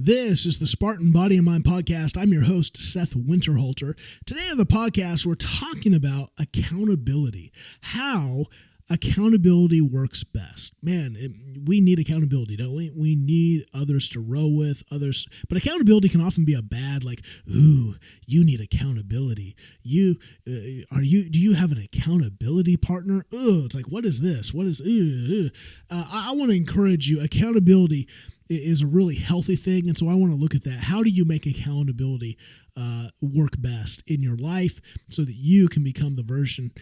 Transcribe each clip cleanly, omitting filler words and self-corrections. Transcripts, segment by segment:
This is the Spartan Body and Mind podcast. I'm your host, Seth Winterhalter. Today on the podcast, we're talking about accountability, how accountability works best. Man, we need accountability, don't we? We need others to row with, others. But accountability can often be a bad, like, ooh, you need accountability. Do you have an accountability partner? Oh, it's like, what is this? What is, I want to encourage you. Accountability is a really healthy thing. And so I want to look at that. How do you make accountability work best in your life so that you can become the version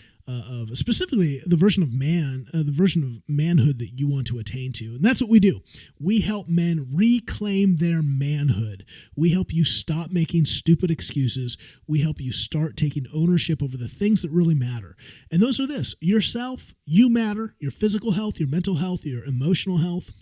specifically the version of manhood that you want to attain to? And that's what we do. We help men reclaim their manhood. We help you stop making stupid excuses. We help you start taking ownership over the things that really matter. And those are this: yourself, you matter, your physical health, your mental health, your emotional health.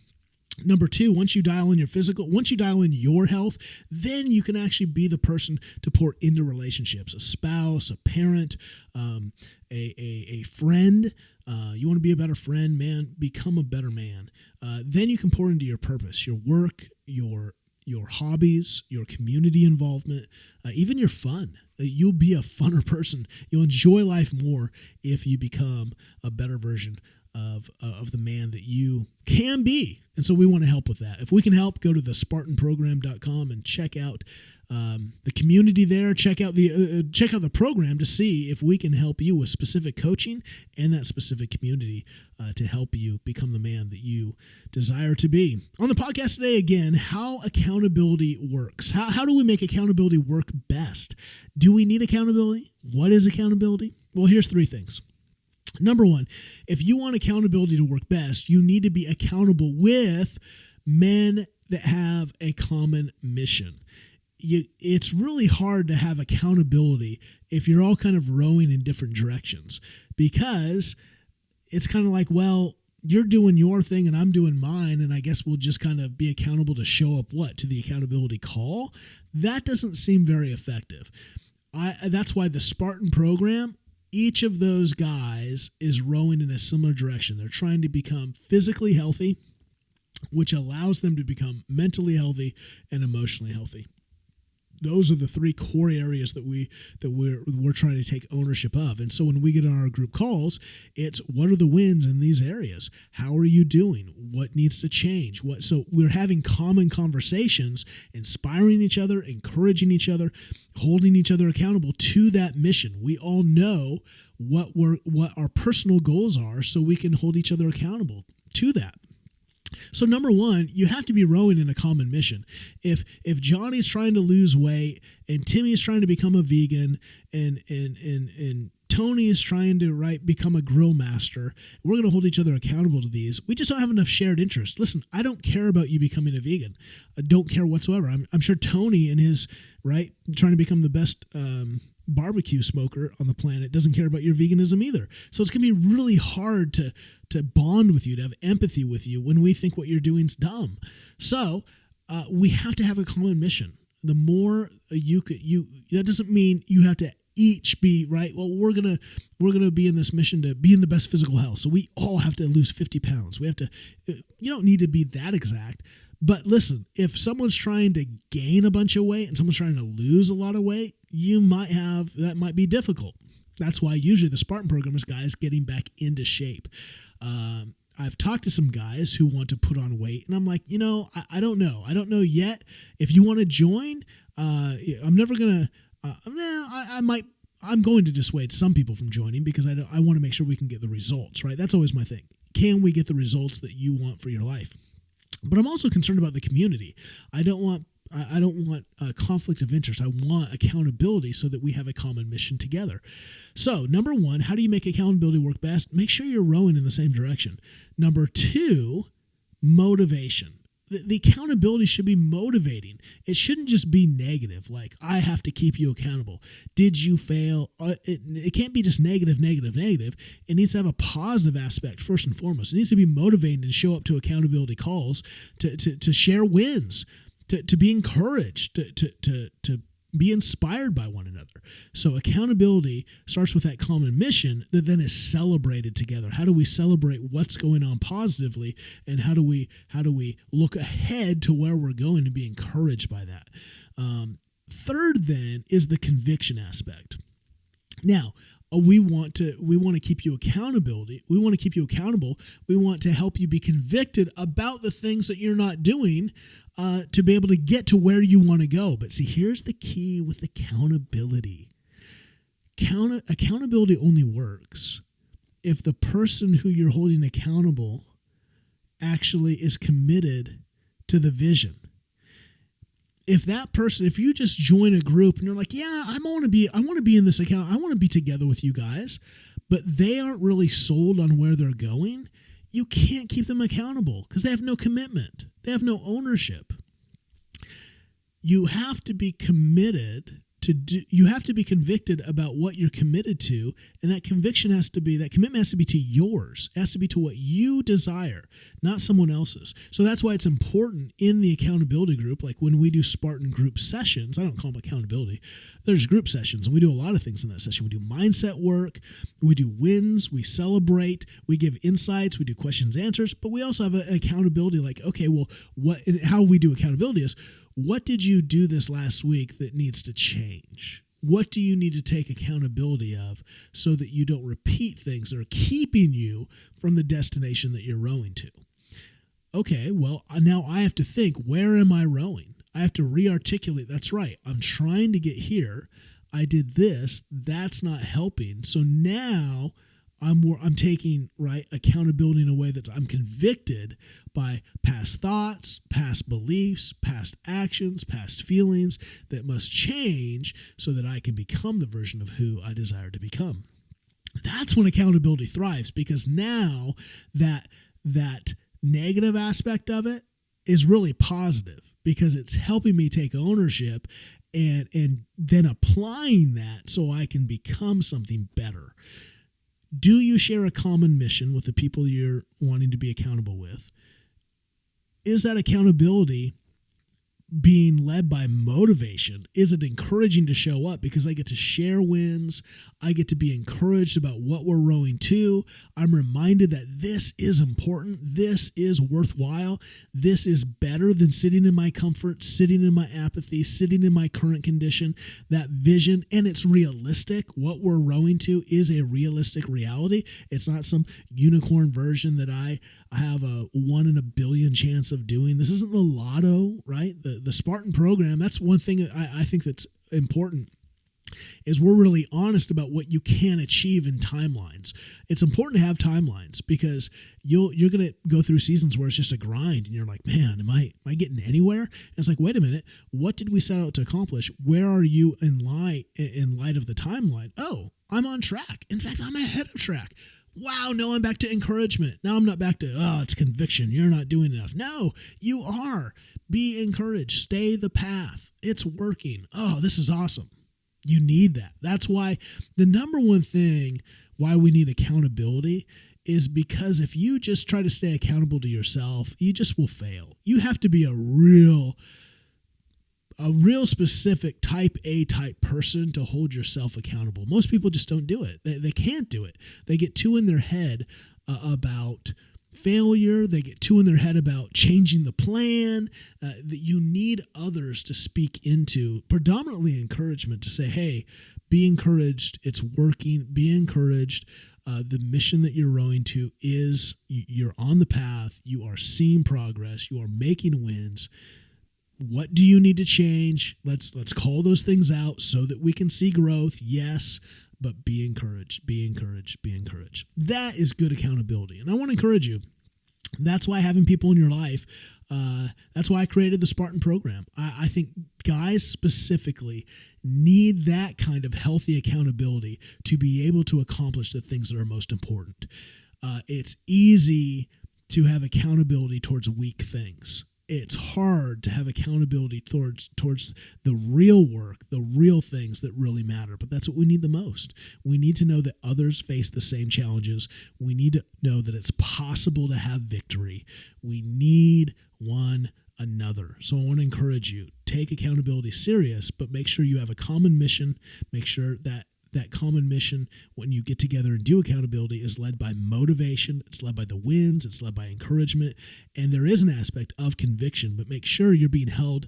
Number two, once you dial in your health, then you can actually be the person to pour into relationships, a spouse, a parent, a friend. You want to be a better friend, man, become a better man. Then you can pour into your purpose, your work, your hobbies, your community involvement, even your fun. You'll be a funner person. You'll enjoy life more if you become a better version of the man that you can be. And so we want to help with that. If we can help, go to the spartanprogram.com and check out the community there. Check out the program to see if we can help you with specific coaching and that specific community to help you become the man that you desire to be. On the podcast today, again, how accountability works. How do we make accountability work best? Do we need accountability? What is accountability? Well, here's three things. Number one, if you want accountability to work best, you need to be accountable with men that have a common mission. It's really hard to have accountability if you're all kind of rowing in different directions, because it's kind of like, well, you're doing your thing and I'm doing mine, and I guess we'll just kind of be accountable to show up to the accountability call. That doesn't seem very effective. That's why the Spartan program, each of those guys is rowing in a similar direction. They're trying to become physically healthy, which allows them to become mentally healthy and emotionally healthy. Those are the three core areas that we're trying to take ownership of. And so when we get on our group calls, it's what are the wins in these areas? How are you doing? What needs to change? So we're having common conversations, inspiring each other, encouraging each other, holding each other accountable to that mission. We all know what our personal goals are, so we can hold each other accountable to that. So number one, you have to be rowing in a common mission. If Johnny's trying to lose weight and Timmy's trying to become a vegan and Tony is trying to become a grill master, we're going to hold each other accountable to these. We just don't have enough shared interests. Listen, I don't care about you becoming a vegan. I don't care whatsoever. I'm sure Tony and his trying to become the best barbecue smoker on the planet doesn't care about your veganism either. So it's going to be really hard to bond with you, to have empathy with you when we think what you're doing is dumb. So we have to have a common mission. The more that doesn't mean you have to each be right. Well, we're gonna be in this mission to be in the best physical health. So we all have to lose 50 pounds. We have to. You don't need to be that exact. But listen, if someone's trying to gain a bunch of weight and someone's trying to lose a lot of weight, that might be difficult. That's why usually the Spartan program is guys getting back into shape. I've talked to some guys who want to put on weight, and I'm like, I don't know. I don't know yet. If you want to join, I'm never going to, I'm going to dissuade some people from joining because I want to make sure we can get the results, right? That's always my thing. Can we get the results that you want for your life? But I'm also concerned about the community. I don't want a conflict of interest. I want accountability so that we have a common mission together. So, number one, how do you make accountability work best? Make sure you're rowing in the same direction. Number two, motivation. The accountability should be motivating. It shouldn't just be negative, like, I have to keep you accountable. Did you fail? It can't be just negative. It needs to have a positive aspect, first and foremost. It needs to be motivating to show up to accountability calls, to share wins, to be encouraged, to be inspired by one another. So accountability starts with that common mission that then is celebrated together. How do we celebrate what's going on positively, and how do we look ahead to where we're going and be encouraged by that? Third, then, is the conviction aspect. Now, we want to keep you accountability. We want to keep you accountable. We want to help you be convicted about the things that you're not doing to be able to get to where you want to go. But see, here's the key with accountability. Accountability only works if the person who you're holding accountable actually is committed to the vision. If you just join a group and you're like, yeah, I want to be in this account, I want to be together with you guys, but they aren't really sold on where they're going, you can't keep them accountable because they have no commitment. They have no ownership. You have to be committed you have to be convicted about what you're committed to, and that commitment has to be to yours. It has to be to what you desire, not someone else's. So that's why it's important in the accountability group, like when we do Spartan group sessions, I don't call them accountability, there's group sessions, and we do a lot of things in that session. We do mindset work, we do wins, we celebrate, we give insights, we do questions, answers, but we also have an accountability like, okay, well, how we do accountability is, what did you do this last week that needs to change? What do you need to take accountability of so that you don't repeat things that are keeping you from the destination that you're rowing to? Okay, well, now I have to think, where am I rowing? I have to re-articulate, that's right, I'm trying to get here. I did this, that's not helping. So now I'm taking accountability in a way that I'm convicted by past thoughts, past beliefs, past actions, past feelings that must change so that I can become the version of who I desire to become. That's when accountability thrives, because now that negative aspect of it is really positive because it's helping me take ownership and then applying that so I can become something better. Do you share a common mission with the people you're wanting to be accountable with? Is that accountability being led by motivation? Is it encouraging to show up because I get to share wins? I get to be encouraged about what we're rowing to. I'm reminded that this is important. This is worthwhile. This is better than sitting in my comfort, sitting in my apathy, sitting in my current condition. That vision, and it's realistic. What we're rowing to is a realistic reality. It's not some unicorn version that I have a 1 in a billion chance of doing. This isn't the lotto, right? The Spartan program, that's one thing that I think that's important, is we're really honest about what you can achieve in timelines. It's important to have timelines because you're going to go through seasons where it's just a grind and you're like, man, am I getting anywhere? And it's like, wait a minute, what did we set out to accomplish? Where are you in light of the timeline? Oh, I'm on track. In fact, I'm ahead of track. Wow, no, I'm back to encouragement. Now I'm not back to, it's conviction. You're not doing enough. No, you are. Be encouraged. Stay the path. It's working. Oh, this is awesome. You need that. That's why the number one thing why we need accountability is because if you just try to stay accountable to yourself, you just will fail. You have to be a real specific type A type person to hold yourself accountable. Most people just don't do it. They can't do it. They get too in their head about failure. They get too in their head about changing the plan. That you need others to speak into, predominantly encouragement, to say, hey, be encouraged. It's working. Be encouraged. The mission that you're rowing to is you're on the path. You are seeing progress. You are making wins. What do you need to change? Let's call those things out so that we can see growth. Yes, but be encouraged, be encouraged, be encouraged. That is good accountability. And I want to encourage you. That's why having people in your life, that's why I created the Spartan program. I think guys specifically need that kind of healthy accountability to be able to accomplish the things that are most important. It's easy to have accountability towards weak things. It's hard to have accountability towards the real work, the real things that really matter. But that's what we need the most. We need to know that others face the same challenges. We need to know that it's possible to have victory. We need one another. So I want to encourage you, take accountability serious, but make sure you have a common mission. Make sure that common mission, when you get together and do accountability, is led by motivation. It's led by the wins. It's led by encouragement. And there is an aspect of conviction, but make sure you're being held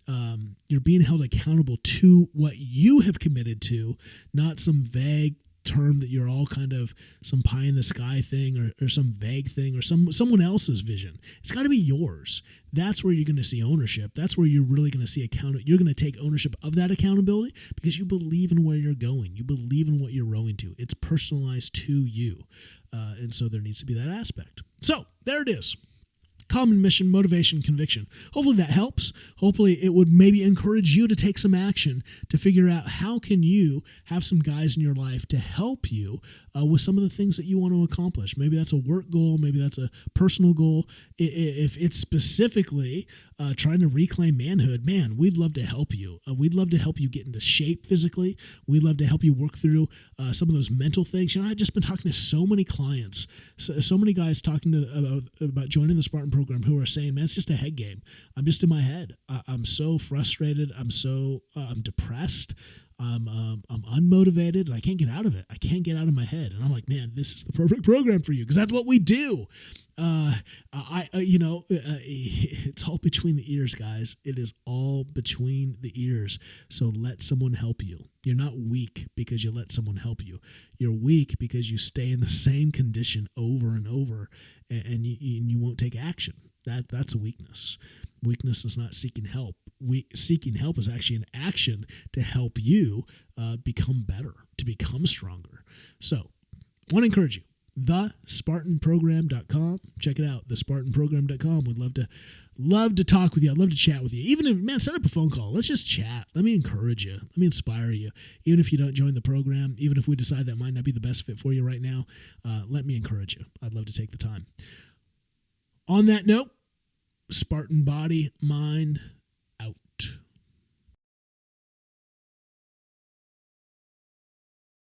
accountable to what you have committed to, not some vague term that you're all kind of some pie in the sky thing or some vague thing or someone else's vision. It's got to be yours. That's where you're going to see ownership. That's where you're really going to see you're going to take ownership of that accountability because you believe in where you're going. You believe in what you're rowing to. It's personalized to you. And so there needs to be that aspect. So there it is. Common mission, motivation, conviction. Hopefully that helps. Hopefully it would maybe encourage you to take some action to figure out how can you have some guys in your life to help you with some of the things that you want to accomplish. Maybe that's a work goal. Maybe that's a personal goal. If it's specifically trying to reclaim manhood, man, we'd love to help you. We'd love to help you get into shape physically. We'd love to help you work through some of those mental things. I've just been talking to so many clients, so many guys talking about joining the Spartan program who are saying, man, it's just a head game. I'm just in my head. I'm so frustrated. I'm depressed. I'm unmotivated and I can't get out of it. I can't get out of my head. And I'm like, man, this is the perfect program for you because that's what we do. It's all between the ears, guys. It is all between the ears. So let someone help you. You're not weak because you let someone help you. You're weak because you stay in the same condition over and over and you won't take action. That's a weakness. Weakness is not seeking help. Seeking help is actually an action to help you become better, to become stronger. So I want to encourage you. thespartanprogram.com. Check it out, thespartanprogram.com. We'd love to talk with you. I'd love to chat with you. Even if, man, set up a phone call. Let's just chat. Let me encourage you. Let me inspire you. Even if you don't join the program, even if we decide that might not be the best fit for you right now, let me encourage you. I'd love to take the time. On that note, Spartan body, mind,